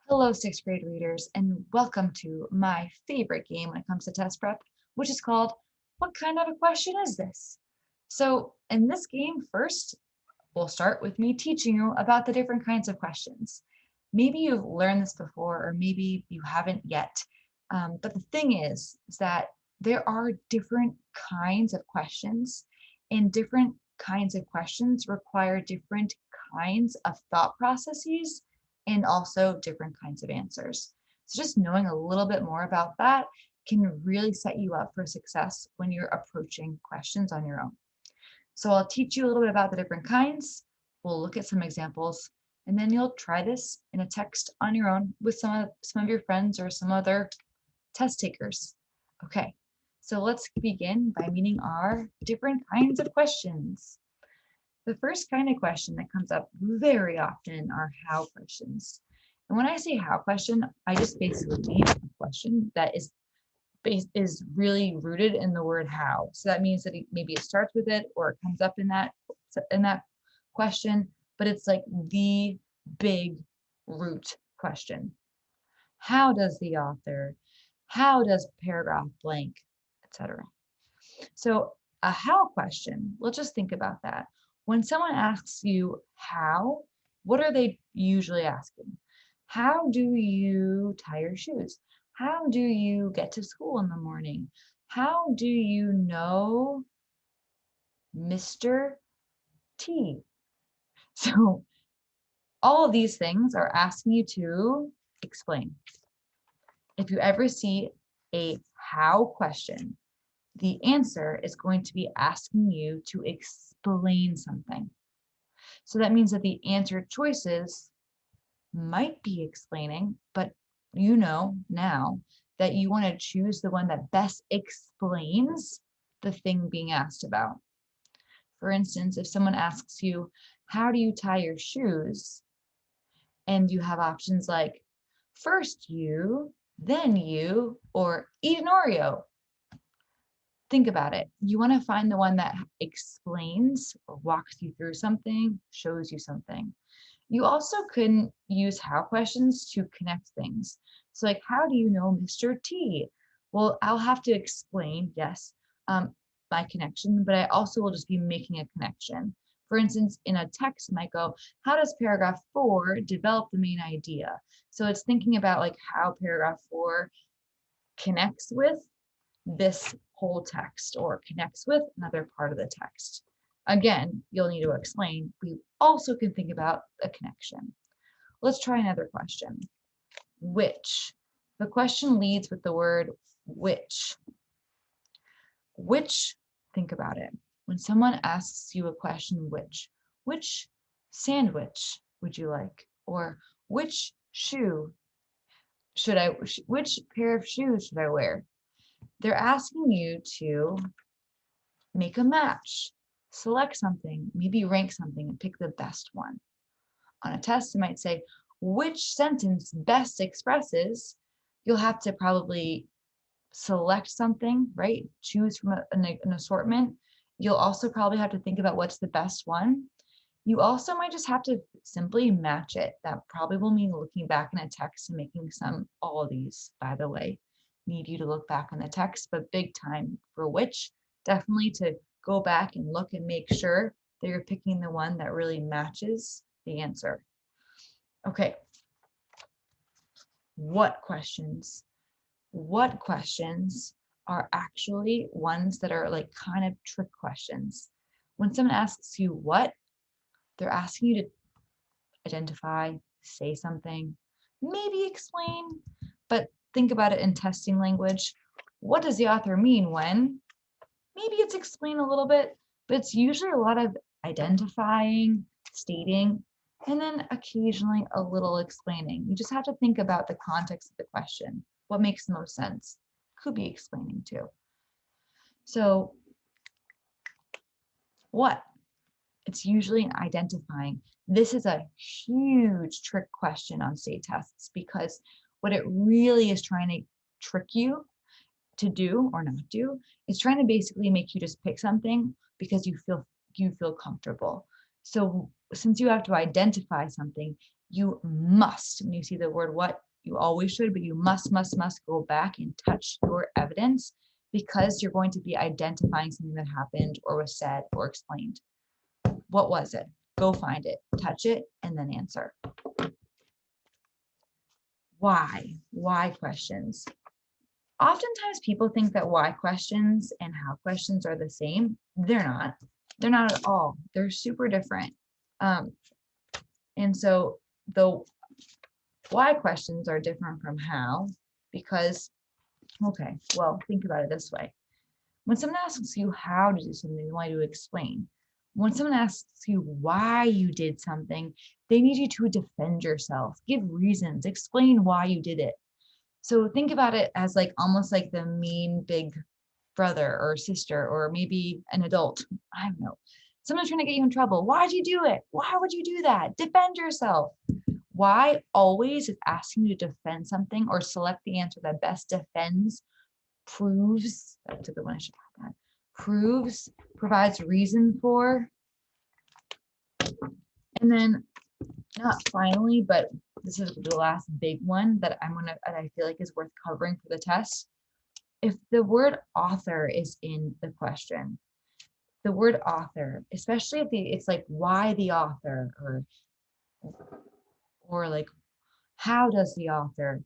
Hello, sixth grade readers, and welcome to my favorite game when it comes to test prep, which is called What Kind of a Question Is This? So, in this game, first, we'll start with me teaching you about the different kinds of questions. Maybe you've learned this before, or maybe you haven't yet. But the thing is that there are different kinds of questions, and different kinds of questions require different kinds of thought processes and also different kinds of answers. So, just knowing a little bit more about that can really set you up for success when you're approaching questions on your own. So I'll teach you a little bit about the different kinds. We'll look at some examples, and then you'll try this in a text on your own with some of your friends or some other test takers. Okay, so let's begin by meeting our different kinds of questions. The first kind of question that comes up very often are how questions. And when I say how question, I just basically mean a question that is really rooted in the word how. So that means that maybe it starts with it or it comes up in that question, but it's like the big root question. How does the author? How does paragraph blank, etc. So a how question, let's just think about that. When someone asks you how, what are they usually asking? How do you tie your shoes? How do you get to school in the morning? How do you know Mr. T? So all of these things are asking you to explain. If you ever see a how question, the answer is going to be asking you to explain something. So that means that the answer choices might be explaining, but you know now that you want to choose the one that best explains the thing being asked about. For instance, if someone asks you, how do you tie your shoes? And you have options like, first you, then you, or eat an Oreo. Think about it. You want to find the one that explains or walks you through something, shows you something. You also couldn't use how questions to connect things. So, like, how do you know Mr. T? Well, I'll have to explain, yes, my connection, but I also will just be making a connection. For instance, in a text might go, how does paragraph 4 develop the main idea? So it's thinking about like how paragraph 4 connects with this whole text or connects with another part of the text. Again, you'll need to explain. We also can think about a connection. Let's try another question. Which? The question leads with the word which. Which, think about it. When someone asks you a question, which sandwich would you like? Or which shoe should I, which pair of shoes should I wear? They're asking you to make a match, select something, maybe rank something and pick the best one. On a test, it might say, which sentence best expresses? You'll have to probably select something, right? Choose from an assortment. You'll also probably have to think about what's the best one. You also might just have to simply match it. That probably will mean looking back in a text and making all of these, by the way, need you to look back in the text, but big time for which, definitely to go back and look and make sure that you're picking the one that really matches the answer. Okay, what questions? What questions are actually ones that are like kind of trick questions? When someone asks you what, they're asking you to identify, say something, maybe explain, but think about it in testing language. What does the author mean when? Maybe it's explain a little bit, but it's usually a lot of identifying, stating, and then occasionally a little explaining. You just have to think about the context of the question. What makes the most sense? Could be explaining too. So, what? It's usually an identifying. This is a huge trick question on state tests because what it really is trying to trick you to do or not do is trying to basically make you just pick something because you feel comfortable. So since you have to identify something, you must, when you see the word what, you always should, but you must go back and touch your evidence because you're going to be identifying something that happened or was said or explained. What was it? Go find it, touch it, and then answer. Why? Why questions? Oftentimes people think that why questions and how questions are the same. They're not. They're not at all. They're super different. And so the why questions are different from how because, okay, well, think about it this way. When someone asks you how to do something, they want you to explain. When someone asks you why you did something, they need you to defend yourself, give reasons, explain why you did it. So think about it as like almost like the mean big brother or sister, or maybe an adult. I don't know. Someone's trying to get you in trouble. Why'd you do it? Why would you do that? Defend yourself. Why always is asking you to defend something or select the answer that best defends, proves, that's a good one, I should have that, proves, provides reason for, and then not finally, but this is the last big one that I feel like is worth covering for the test. If the word author is in the question, the word author, especially if it's like why the author or like how does the author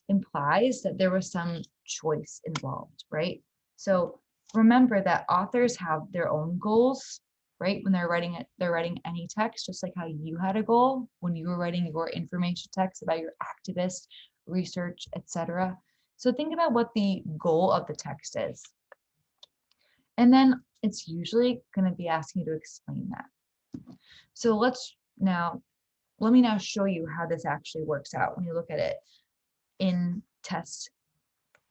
implies that there was some choice involved, right? So remember that authors have their own goals, right? When they're writing it, they're writing any text, just like how you had a goal when you were writing your information text about your activist research, etc. So think about what the goal of the text is. And then it's usually going to be asking you to explain that. So let me now show you how this actually works out when you look at it in test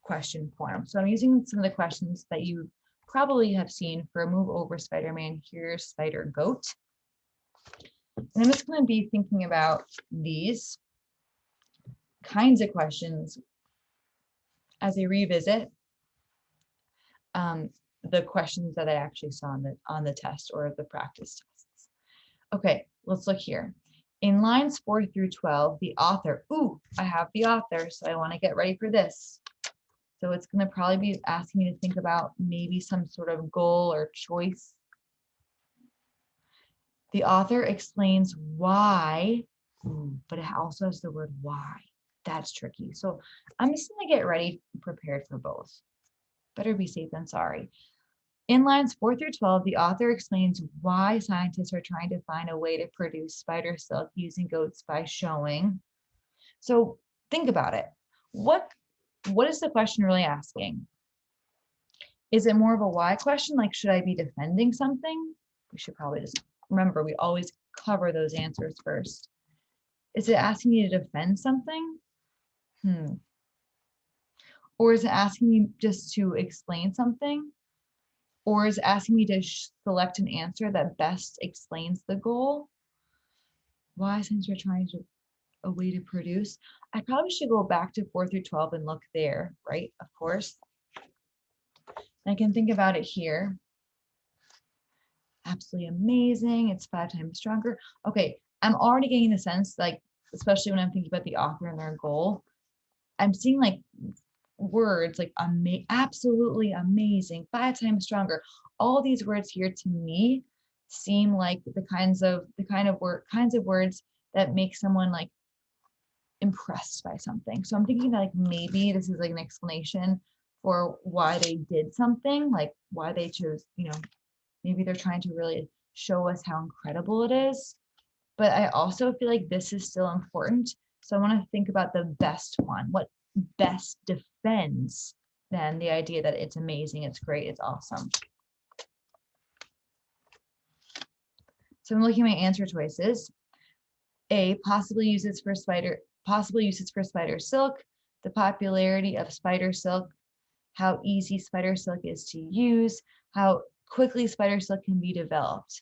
question form. So I'm using some of the questions that you probably have seen for Move Over Spider-Man, Here's Spider Goat. And I'm just going to be thinking about these kinds of questions as I revisit the questions that I actually saw on the test or the practice tests. Okay, let's look here. In lines 4 through 12, the author, I have the author, so I want to get ready for this. So it's going to probably be asking you to think about maybe some sort of goal or choice. The author explains why, but it also has the word why. That's tricky. So I'm just going to get ready, prepared for both. Better be safe than sorry. In lines 4 through 12, the author explains why scientists are trying to find a way to produce spider silk using goats by showing. So think about it. What is the question really asking? Is it more of a why question? Like, should I be defending something? We should probably just remember, we always cover those answers first. Is it asking me to defend something? Or is it asking me just to explain something? Or is it asking me to select an answer that best explains the goal? Why, since we're trying to a way to produce, I probably should go back to 4 through 12 and look there, right? Of course. I can think about it here. Absolutely amazing. It's 5 times stronger. Okay, I'm already getting the sense, like, especially when I'm thinking about the author and their goal, I'm seeing like words like absolutely amazing, 5 times stronger. All these words here to me seem like the kinds of words that make someone like impressed by something. So I'm thinking that like maybe this is like an explanation for why they did something, like why they chose, maybe they're trying to really show us how incredible it is. But I also feel like this is still important. So I want to think about the best one. What best defends then the idea that it's amazing, it's great, it's awesome. So I'm looking at my answer choices. A, possible uses for spider silk, the popularity of spider silk, how easy spider silk is to use, how quickly spider silk can be developed.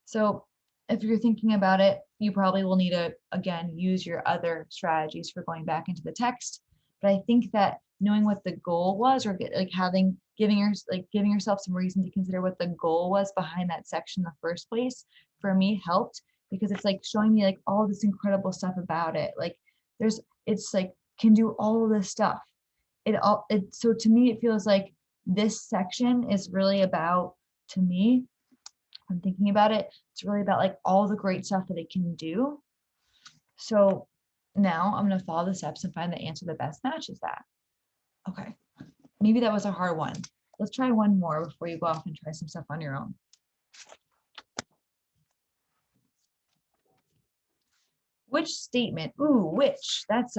So if you're thinking about it, you probably will need to, again, use your other strategies for going back into the text. But I think that knowing what the goal was, or like giving yourself some reason to consider what the goal was behind that section in the first place, for me helped, because it's like showing me like all this incredible stuff about it. Like there's it's like can do all of this stuff. So to me it feels like this section is really about, to me, I'm thinking about it, it's really about like all the great stuff that it can do. So now I'm going to follow the steps and find the answer that best matches that. Okay, maybe that was a hard one. Let's try one more before you go off and try some stuff on your own. Which statement? Ooh, which. That's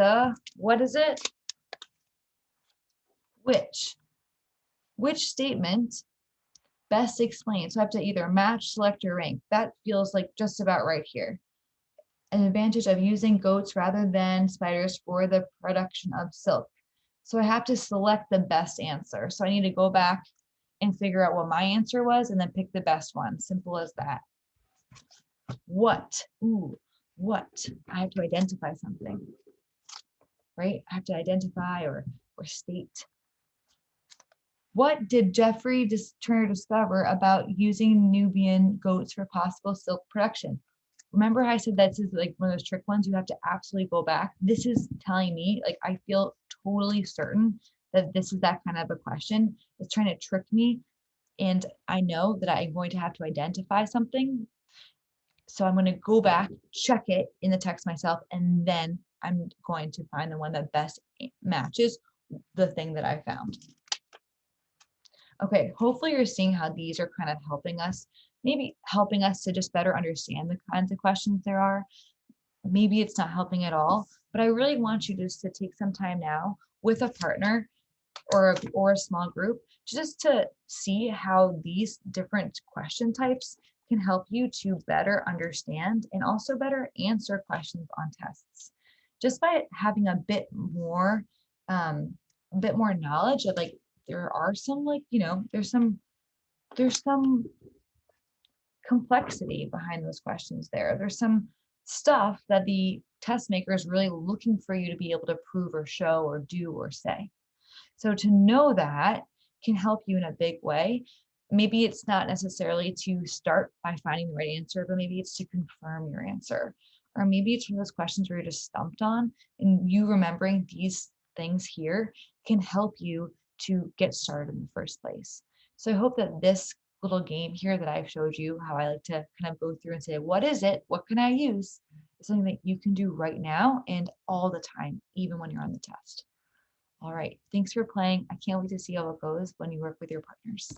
what is it? Which. Which statement best explains? So I have to either match, select, or rank. That feels like just about right here. An advantage of using goats rather than spiders for the production of silk. So I have to select the best answer. So I need to go back and figure out what my answer was and then pick the best one. Simple as that. What? Ooh, what? I have to identify something, right? I have to identify or state. What did Jeffrey Turner discover about using Nubian goats for possible silk production? Remember how I said this is like one of those trick ones? You have to absolutely go back. This is telling me, like, I feel totally certain that this is that kind of a question. It's trying to trick me. And I know that I'm going to have to identify something. So I'm going to go back, check it in the text myself, and then I'm going to find the one that best matches the thing that I found. Okay, hopefully you're seeing how these are kind of helping us, maybe helping us to just better understand the kinds of questions there are. Maybe it's not helping at all, but I really want you just to take some time now with a partner or a small group just to see how these different question types can help you to better understand and also better answer questions on tests. Just by having a bit more knowledge of, like, there are some, like, there's some complexity behind those questions there. There's some stuff that the test maker is really looking for you to be able to prove or show or do or say. So to know that can help you in a big way. Maybe it's not necessarily to start by finding the right answer, but maybe it's to confirm your answer. Or maybe it's one of those questions where you're just stumped on, and you remembering these things here can help you to get started in the first place. So I hope that this little game here that I've showed you, how I like to kind of go through and say, what is it? What can I use? Is something that you can do right now and all the time, even when you're on the test. All right, thanks for playing. I can't wait to see how it goes when you work with your partners.